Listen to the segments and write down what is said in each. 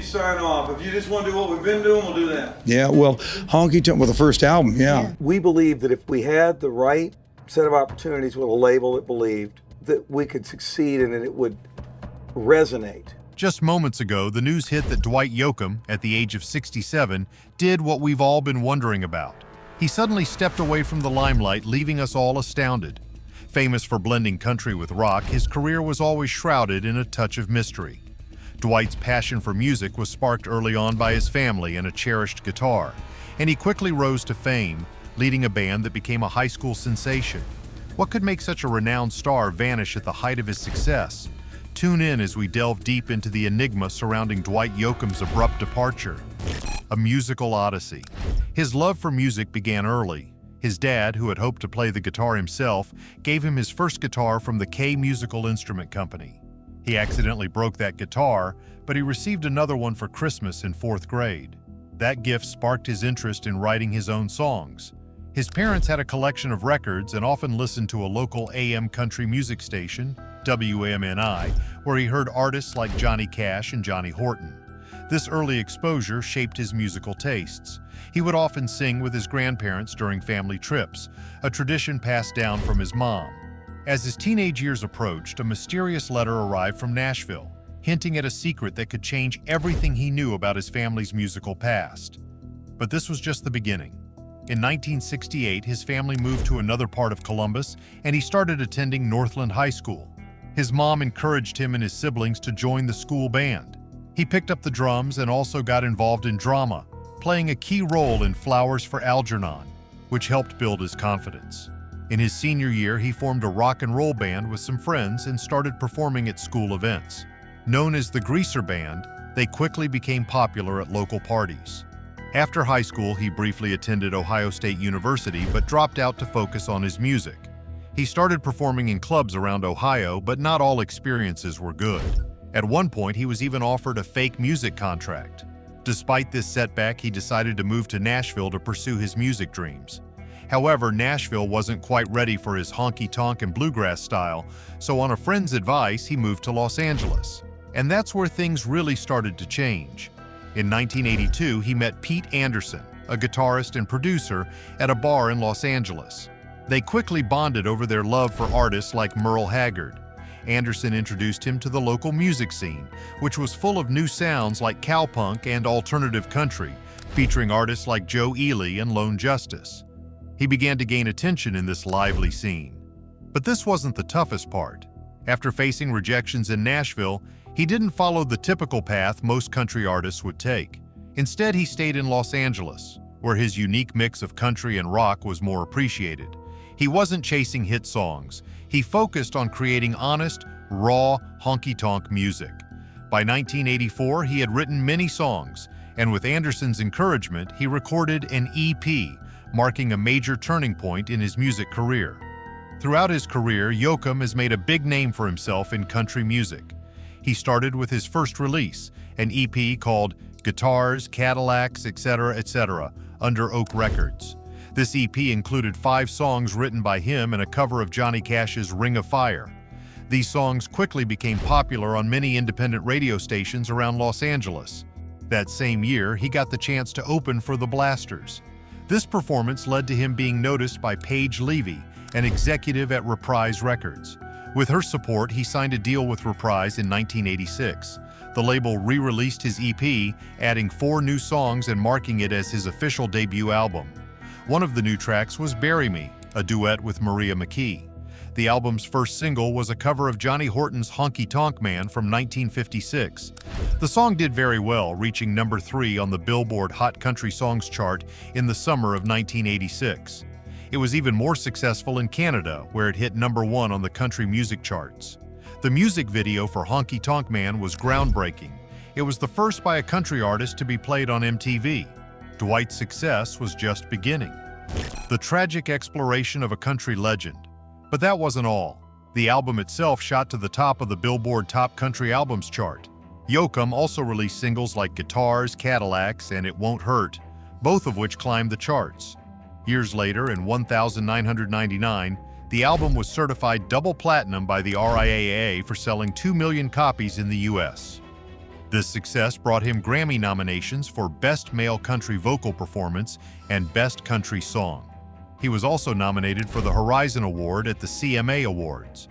you sign off. If you just want to do what we've been doing, we'll do that. Yeah, well, Honky Tonk, well, the first album, yeah. We believed that if we had the right set of opportunities with a label that believed that we could succeed and that it would resonate. Just moments ago, the news hit that Dwight Yoakam, at the age of 67, did what we've all been wondering about. He suddenly stepped away from the limelight, leaving us all astounded. Famous for blending country with rock, his career was always shrouded in a touch of mystery. Dwight's passion for music was sparked early on by his family and a cherished guitar, and he quickly rose to fame, leading a band that became a high school sensation. What could make such a renowned star vanish at the height of his success? Tune in as we delve deep into the enigma surrounding Dwight Yoakam's abrupt departure. A musical odyssey. His love for music began early. His dad, who had hoped to play the guitar himself, gave him his first guitar from the K Musical Instrument Company. He accidentally broke that guitar, but he received another one for Christmas in 4th grade. That gift sparked his interest in writing his own songs. His parents had a collection of records and often listened to a local AM country music station, WMNI, where he heard artists like Johnny Cash and Johnny Horton. This early exposure shaped his musical tastes. He would often sing with his grandparents during family trips, a tradition passed down from his mom. As his teenage years approached, a mysterious letter arrived from Nashville, hinting at a secret that could change everything he knew about his family's musical past. But this was just the beginning. In 1968, his family moved to another part of Columbus, and he started attending Northland High School. His mom encouraged him and his siblings to join the school band. He picked up the drums and also got involved in drama, playing a key role in Flowers for Algernon, which helped build his confidence. In his senior year, he formed a rock and roll band with some friends and started performing at school events. Known as the Greaser Band, they quickly became popular at local parties. After high school, he briefly attended Ohio State University but dropped out to focus on his music. He started performing in clubs around Ohio, but not all experiences were good. At one point, he was even offered a fake music contract. Despite this setback, he decided to move to Nashville to pursue his music dreams. However, Nashville wasn't quite ready for his honky-tonk and bluegrass style, so on a friend's advice, he moved to Los Angeles. And that's where things really started to change. In 1982, he met Pete Anderson, a guitarist and producer, at a bar in Los Angeles. They quickly bonded over their love for artists like Merle Haggard. Anderson introduced him to the local music scene, which was full of new sounds like cowpunk and alternative country, featuring artists like Joe Ely and Lone Justice. He began to gain attention in this lively scene. But this wasn't the toughest part. After facing rejections in Nashville, he didn't follow the typical path most country artists would take. Instead, he stayed in Los Angeles, where his unique mix of country and rock was more appreciated. He wasn't chasing hit songs. He focused on creating honest, raw, honky-tonk music. By 1984, he had written many songs, and with Anderson's encouragement, he recorded an EP, marking a major turning point in his music career. Throughout his career, Yoakam has made a big name for himself in country music. He started with his first release, an EP called Guitars, Cadillacs, etc., etc., under Oak Records. This EP included 5 songs written by him and a cover of Johnny Cash's Ring of Fire. These songs quickly became popular on many independent radio stations around Los Angeles. That same year, he got the chance to open for the Blasters. This performance led to him being noticed by Paige Levy, an executive at Reprise Records. With her support, he signed a deal with Reprise in 1986. The label re-released his EP, adding 4 new songs and marking it as his official debut album. One of the new tracks was Bury Me, a duet with Maria McKee. The album's first single was a cover of Johnny Horton's Honky Tonk Man from 1956. The song did very well, reaching number 3 on the Billboard Hot Country Songs chart in the summer of 1986. It was even more successful in Canada, where it hit number 1 on the country music charts. The music video for Honky Tonk Man was groundbreaking. It was the first by a country artist to be played on MTV. Dwight's success was just beginning. The tragic exploration of a country legend. But that wasn't all. The album itself shot to the top of the Billboard Top Country Albums chart. Yoakam also released singles like Guitars, Cadillacs, and It Won't Hurt, both of which climbed the charts. Years later, in 1999, the album was certified double platinum by the RIAA for selling 2 million copies in the US. This success brought him Grammy nominations for Best Male Country Vocal Performance and Best Country Song. He was also nominated for the Horizon Award at the CMA Awards.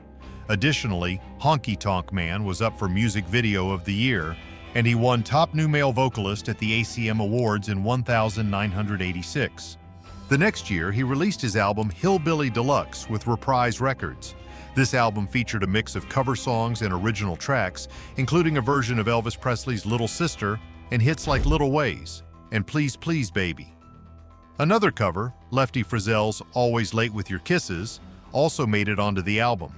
Additionally, Honky Tonk Man was up for Music Video of the Year, and he won Top New Male Vocalist at the ACM Awards in 1986. The next year, he released his album Hillbilly Deluxe with Reprise Records. This album featured a mix of cover songs and original tracks, including a version of Elvis Presley's Little Sister and hits like Little Ways and Please Please Baby. Another cover, Lefty Frizzell's Always Late With Your Kisses, also made it onto the album.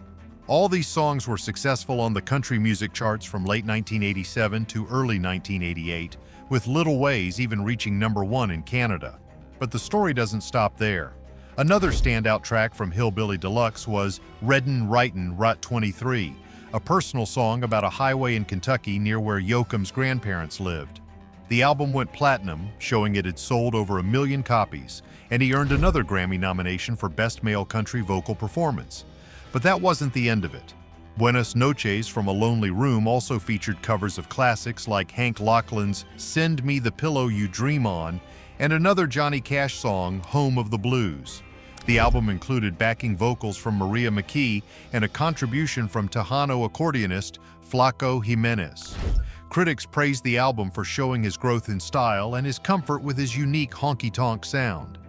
All these songs were successful on the country music charts from late 1987 to early 1988, with Little Ways even reaching #1 in Canada. But the story doesn't stop there. Another standout track from Hillbilly Deluxe was Reddin' Writin' Route 23, a personal song about a highway in Kentucky near where Yoakam's grandparents lived. The album went platinum, showing it had sold over 1 million copies, and he earned another Grammy nomination for Best Male Country Vocal Performance. But that wasn't the end of it. Buenas Noches from a Lonely Room also featured covers of classics like Hank Laughlin's Send Me the Pillow You Dream On and another Johnny Cash song, Home of the Blues. The album included backing vocals from Maria McKee and a contribution from Tejano accordionist Flaco Jimenez. Critics praised the album for showing his growth in style and his comfort with his unique honky-tonk sound.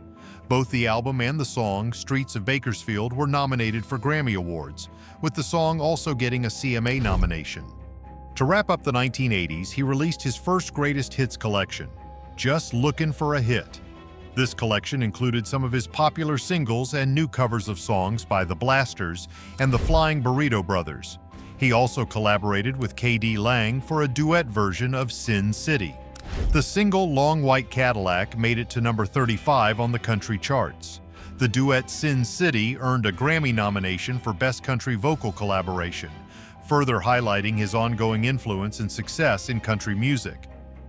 Both the album and the song, Streets of Bakersfield, were nominated for Grammy Awards, with the song also getting a CMA nomination. To wrap up the 1980s, he released his first greatest hits collection, Just Lookin' for a Hit. This collection included some of his popular singles and new covers of songs by the Blasters and the Flying Burrito Brothers. He also collaborated with K.D. Lang for a duet version of Sin City. The single Long White Cadillac made it to number 35 on the country charts. The duet Sin City earned a Grammy nomination for Best Country Vocal Collaboration, further highlighting his ongoing influence and success in country music.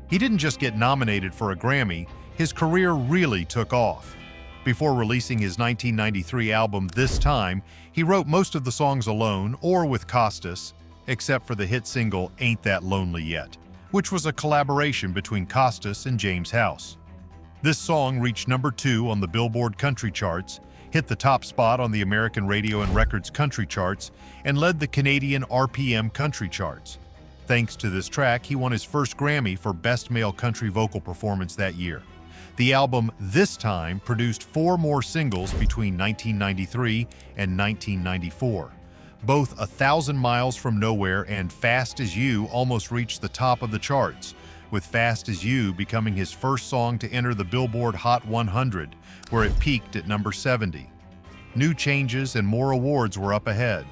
He didn't just get nominated for a Grammy, his career really took off. Before releasing his 1993 album This Time, he wrote most of the songs alone or with Costas, except for the hit single Ain't That Lonely Yet, which was a collaboration between Costas and James House. This song reached #2 on the Billboard Country Charts, hit the top spot on the American Radio and Records Country Charts, and led the Canadian RPM Country Charts. Thanks to this track, he won his first Grammy for Best Male Country Vocal Performance that year. The album This Time produced 4 more singles between 1993 and 1994. Both 1,000 Miles from Nowhere and Fast as You almost reached the top of the charts, with Fast as You becoming his first song to enter the Billboard Hot 100, where it peaked at number 70. New changes and more awards were up ahead.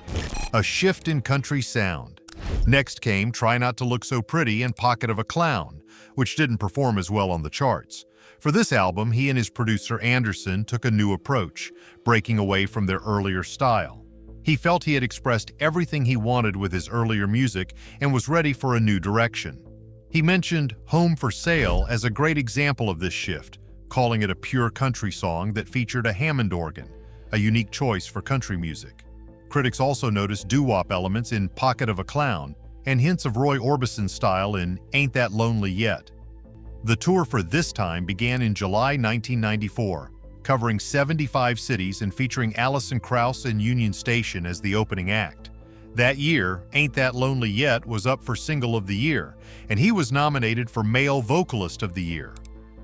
A shift in country sound. Next came Try Not to Look So Pretty and Pocket of a Clown, which didn't perform as well on the charts. For this album, he and his producer Anderson took a new approach, breaking away from their earlier style. He felt he had expressed everything he wanted with his earlier music and was ready for a new direction. He mentioned Home for Sale as a great example of this shift, calling it a pure country song that featured a Hammond organ, a unique choice for country music. Critics also noticed doo-wop elements in Pocket of a Clown and hints of Roy Orbison's style in Ain't That Lonely Yet. The tour for This Time began in July 1994, covering 75 cities and featuring Alison Krauss and Union Station as the opening act. That year, Ain't That Lonely Yet was up for Single of the Year, and he was nominated for Male Vocalist of the Year.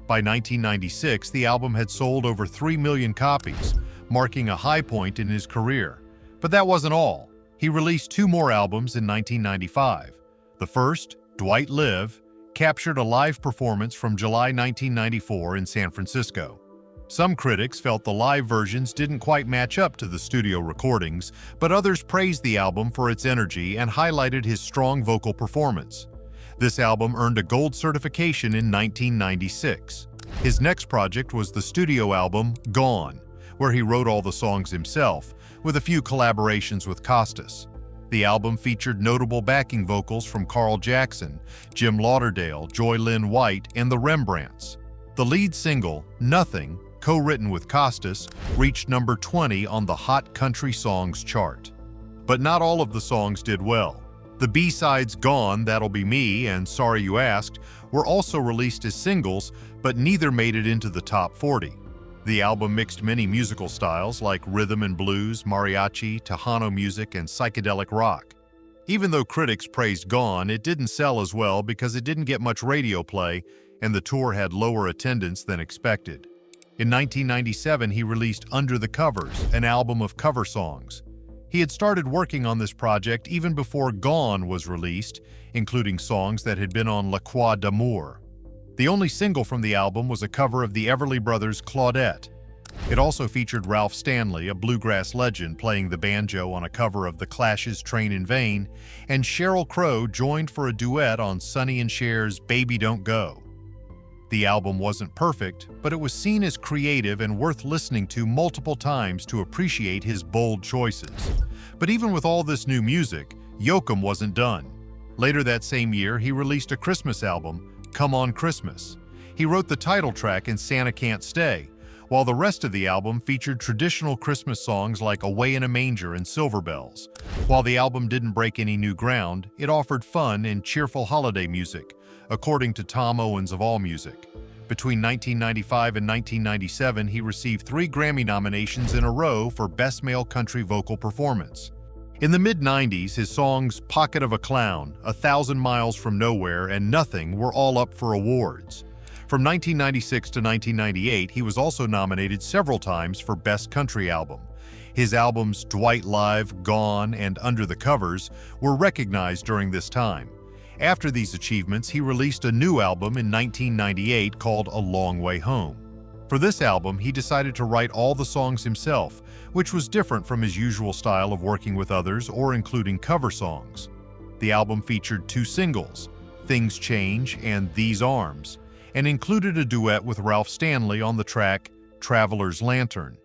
By 1996, the album had sold over 3 million copies, marking a high point in his career. But that wasn't all. He released 2 more albums in 1995. The first, Dwight Live, captured a live performance from July 1994 in San Francisco. Some critics felt the live versions didn't quite match up to the studio recordings, but others praised the album for its energy and highlighted his strong vocal performance. This album earned a gold certification in 1996. His next project was the studio album Gone, where he wrote all the songs himself, with a few collaborations with Costas. The album featured notable backing vocals from Carl Jackson, Jim Lauderdale, Joy Lynn White, and the Rembrandts. The lead single, Nothing, co-written with Costas, reached number 20 on the Hot Country Songs chart. But not all of the songs did well. The B-sides Gone, That'll Be Me, and Sorry You Asked were also released as singles, but neither made it into the top 40. The album mixed many musical styles like rhythm and blues, mariachi, Tejano music, and psychedelic rock. Even though critics praised Gone, it didn't sell as well because it didn't get much radio play and the tour had lower attendance than expected. In 1997, he released Under the Covers, an album of cover songs. He had started working on this project even before Gone was released, including songs that had been on La Croix d'Amour. The only single from the album was a cover of the Everly Brothers' Claudette. It also featured Ralph Stanley, a bluegrass legend, playing the banjo on a cover of The Clash's Train in Vain, and Sheryl Crow joined for a duet on Sonny and Cher's Baby Don't Go. The album wasn't perfect, but it was seen as creative and worth listening to multiple times to appreciate his bold choices. But even with all this new music, Yoakam wasn't done. Later that same year, he released a Christmas album, Come On Christmas. He wrote the title track in Santa Can't Stay, while the rest of the album featured traditional Christmas songs like Away in a Manger and Silver Bells. While the album didn't break any new ground, it offered fun and cheerful holiday music, according to Tom Owens of AllMusic. Between 1995 and 1997, he received 3 Grammy nominations in a row for Best Male Country Vocal Performance. In the mid-90s, his songs Pocket of a Clown, 1,000 Miles from Nowhere, and Nothing were all up for awards. From 1996 to 1998, he was also nominated several times for Best Country Album. His albums Dwight Live, Gone, and Under the Covers were recognized during this time. After these achievements, he released a new album in 1998 called A Long Way Home. For this album, he decided to write all the songs himself, which was different from his usual style of working with others or including cover songs. The album featured 2 singles, Things Change and These Arms, and included a duet with Ralph Stanley on the track Traveler's Lantern.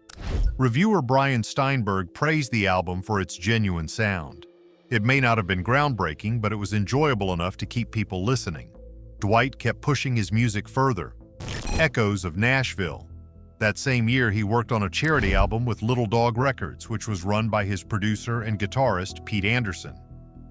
Reviewer Brian Steinberg praised the album for its genuine sound. It may not have been groundbreaking, but it was enjoyable enough to keep people listening. Dwight kept pushing his music further. Echoes of Nashville. That same year, he worked on a charity album with Little Dog Records, which was run by his producer and guitarist, Pete Anderson.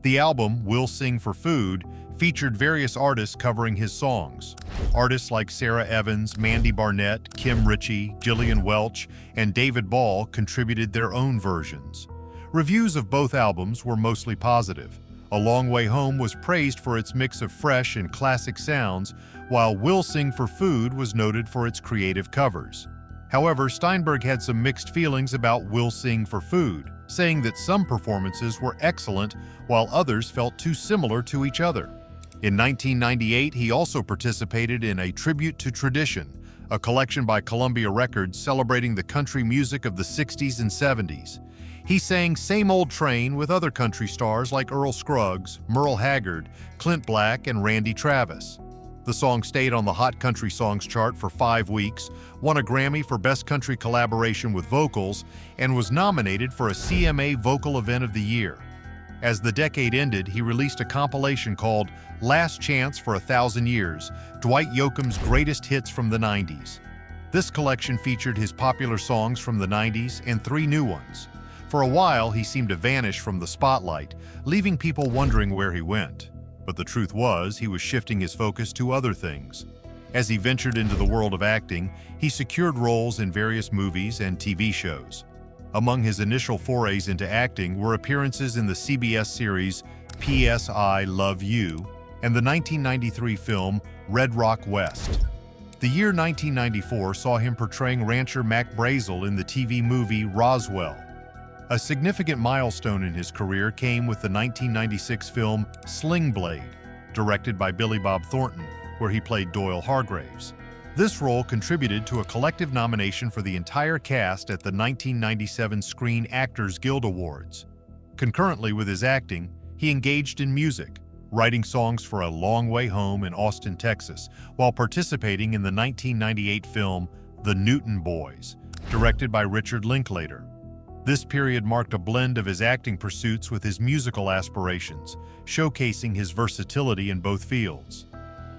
The album, We'll Sing for Food, featured various artists covering his songs. Artists like Sarah Evans, Mandy Barnett, Kim Ritchie, Gillian Welch, and David Ball contributed their own versions. Reviews of both albums were mostly positive. A Long Way Home was praised for its mix of fresh and classic sounds, while We'll Sing for Food was noted for its creative covers. However, Steinberg had some mixed feelings about We'll Sing for Food, saying that some performances were excellent while others felt too similar to each other. In 1998, he also participated in A Tribute to Tradition, a collection by Columbia Records celebrating the country music of the 60s and 70s. He sang Same Old Train with other country stars like Earl Scruggs, Merle Haggard, Clint Black, and Randy Travis. The song stayed on the Hot Country Songs chart for 5 weeks, won a Grammy for Best Country Collaboration with Vocals, and was nominated for a CMA Vocal Event of the Year. As the decade ended, he released a compilation called Last Chance for 1,000 Years, Dwight Yoakam's greatest hits from the 90s. This collection featured his popular songs from the 90s and 3 new ones. For a while, he seemed to vanish from the spotlight, leaving people wondering where he went. But the truth was, he was shifting his focus to other things. As he ventured into the world of acting, he secured roles in various movies and TV shows. Among his initial forays into acting were appearances in the CBS series P.S. I Love You and the 1993 film Red Rock West. The year 1994 saw him portraying rancher Mac Brazel in the TV movie Roswell. A significant milestone in his career came with the 1996 film Sling Blade, directed by Billy Bob Thornton, where he played Doyle Hargraves. This role contributed to a collective nomination for the entire cast at the 1997 Screen Actors Guild Awards. Concurrently with his acting, he engaged in music, writing songs for A Long Way Home in Austin, Texas, while participating in the 1998 film The Newton Boys, directed by Richard Linklater. This period marked a blend of his acting pursuits with his musical aspirations, showcasing his versatility in both fields.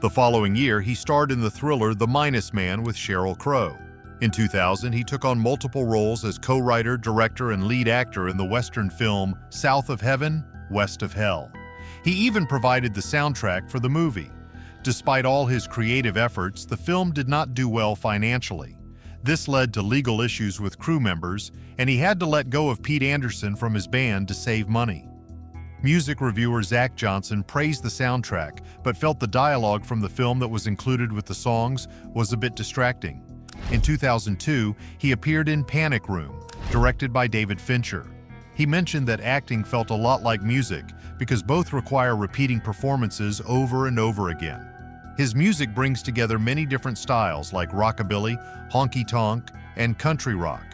The following year, he starred in the thriller The Minus Man with Sheryl Crow. In 2000, he took on multiple roles as co-writer, director, and lead actor in the Western film South of Heaven, West of Hell. He even provided the soundtrack for the movie. Despite all his creative efforts, the film did not do well financially. This led to legal issues with crew members, and he had to let go of Pete Anderson from his band to save money. Music reviewer Zach Johnson praised the soundtrack, but felt the dialogue from the film that was included with the songs was a bit distracting. In 2002, he appeared in Panic Room, directed by David Fincher. He mentioned that acting felt a lot like music because both require repeating performances over and over again. His music brings together many different styles like rockabilly, honky-tonk, and country rock.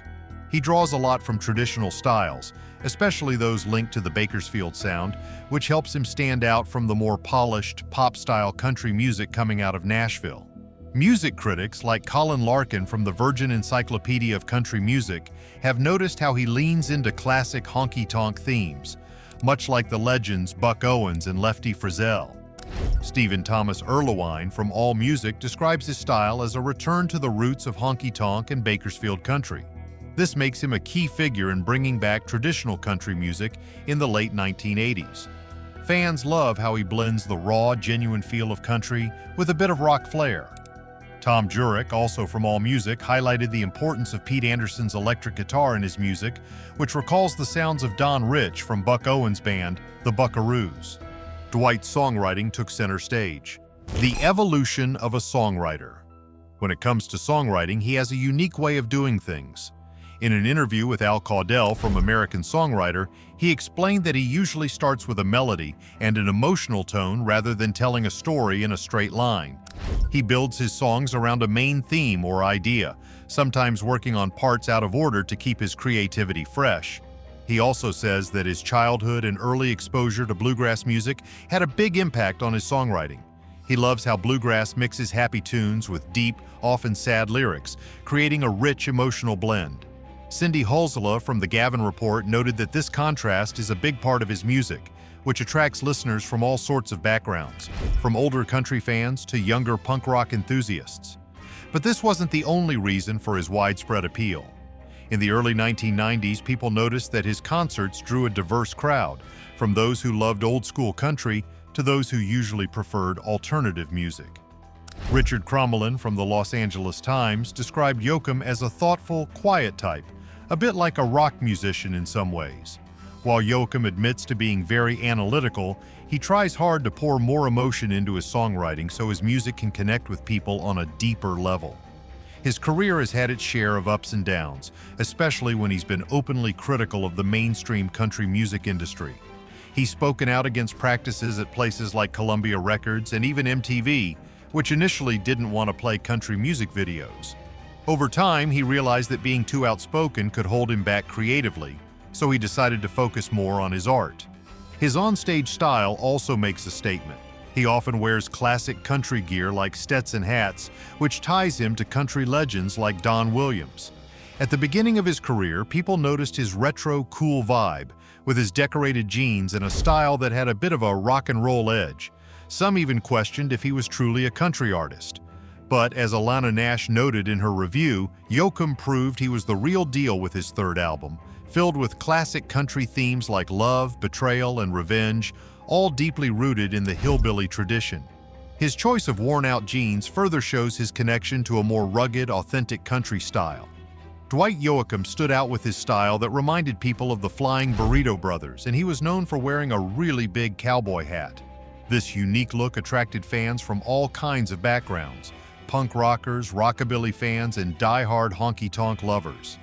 He draws a lot from traditional styles, especially those linked to the Bakersfield sound, which helps him stand out from the more polished, pop-style country music coming out of Nashville. Music critics like Colin Larkin from the Virgin Encyclopedia of Country Music have noticed how he leans into classic honky-tonk themes, much like the legends Buck Owens and Lefty Frizzell. Stephen Thomas Erlewine from AllMusic describes his style as a return to the roots of honky-tonk and Bakersfield country. This makes him a key figure in bringing back traditional country music in the late 1980s. Fans love how he blends the raw, genuine feel of country with a bit of rock flair. Tom Jurek, also from AllMusic, highlighted the importance of Pete Anderson's electric guitar in his music, which recalls the sounds of Don Rich from Buck Owens' band, the Buckaroos. Dwight's songwriting took center stage. The evolution of a songwriter. When it comes to songwriting, he has a unique way of doing things. In an interview with Al Caudell from American Songwriter, he explained that he usually starts with a melody and an emotional tone rather than telling a story in a straight line. He builds his songs around a main theme or idea, sometimes working on parts out of order to keep his creativity fresh. He also says that his childhood and early exposure to bluegrass music had a big impact on his songwriting. He loves how bluegrass mixes happy tunes with deep, often sad lyrics, creating a rich emotional blend. Cindy Hulsela from The Gavin Report noted that this contrast is a big part of his music, which attracts listeners from all sorts of backgrounds, from older country fans to younger punk rock enthusiasts. But this wasn't the only reason for his widespread appeal. In the early 1990s, people noticed that his concerts drew a diverse crowd, from those who loved old-school country to those who usually preferred alternative music. Richard Crommelin from the Los Angeles Times described Yoakam as a thoughtful, quiet type, a bit like a rock musician in some ways. While Yoakam admits to being very analytical, he tries hard to pour more emotion into his songwriting so his music can connect with people on a deeper level. His career has had its share of ups and downs, especially when he's been openly critical of the mainstream country music industry. He's spoken out against practices at places like Columbia Records and even MTV, which initially didn't want to play country music videos. Over time, he realized that being too outspoken could hold him back creatively, so he decided to focus more on his art. His onstage style also makes a statement. He often wears classic country gear like Stetson hats, which ties him to country legends like Don Williams. At the beginning of his career, people noticed his retro, cool vibe, with his decorated jeans and a style that had a bit of a rock and roll edge. Some even questioned if he was truly a country artist. But as Alana Nash noted in her review, Yoakam proved he was the real deal with his third album, filled with classic country themes like love, betrayal, and revenge, all deeply rooted in the hillbilly tradition. His choice of worn-out jeans further shows his connection to a more rugged, authentic country style. Dwight Yoakam stood out with his style that reminded people of the Flying Burrito Brothers, and he was known for wearing a really big cowboy hat. This unique look attracted fans from all kinds of backgrounds: punk rockers, rockabilly fans, and die-hard honky-tonk lovers.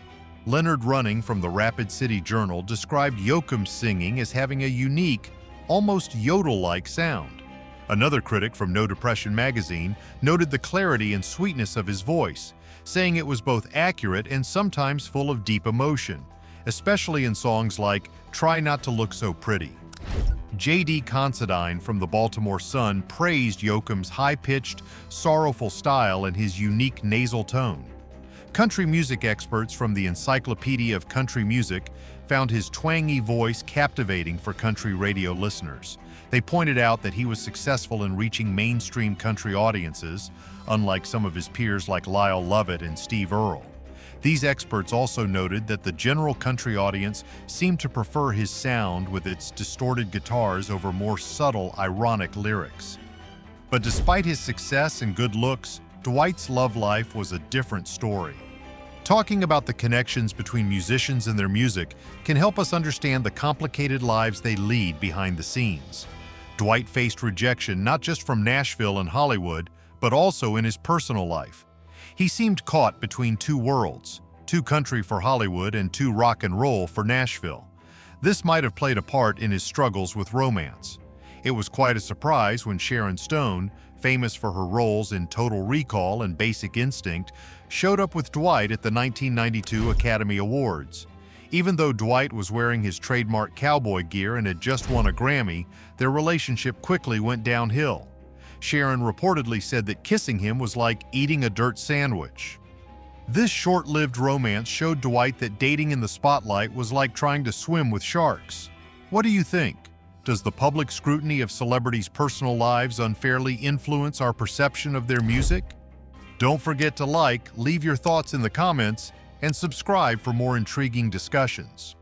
Leonard Running from the Rapid City Journal described Yoakam's singing as having a unique, almost yodel-like sound. Another critic from No Depression magazine noted the clarity and sweetness of his voice, saying it was both accurate and sometimes full of deep emotion, especially in songs like Try Not to Look So Pretty. J.D. Considine from the Baltimore Sun praised Yoakam's high-pitched, sorrowful style and his unique nasal tone. Country music experts from the Encyclopedia of Country Music found his twangy voice captivating for country radio listeners. They pointed out that he was successful in reaching mainstream country audiences, unlike some of his peers like Lyle Lovett and Steve Earle. These experts also noted that the general country audience seemed to prefer his sound with its distorted guitars over more subtle, ironic lyrics. But despite his success and good looks, Dwight's love life was a different story. Talking about the connections between musicians and their music can help us understand the complicated lives they lead behind the scenes. Dwight faced rejection not just from Nashville and Hollywood, but also in his personal life. He seemed caught between two worlds, too country for Hollywood and too rock and roll for Nashville. This might have played a part in his struggles with romance. It was quite a surprise when Sharon Stone, famous for her roles in Total Recall and Basic Instinct, showed up with Dwight at the 1992 Academy Awards. Even though Dwight was wearing his trademark cowboy gear and had just won a Grammy, their relationship quickly went downhill. Sharon reportedly said that kissing him was like eating a dirt sandwich. This short-lived romance showed Dwight that dating in the spotlight was like trying to swim with sharks. What do you think? Does the public scrutiny of celebrities' personal lives unfairly influence our perception of their music? Don't forget to like, leave your thoughts in the comments, and subscribe for more intriguing discussions.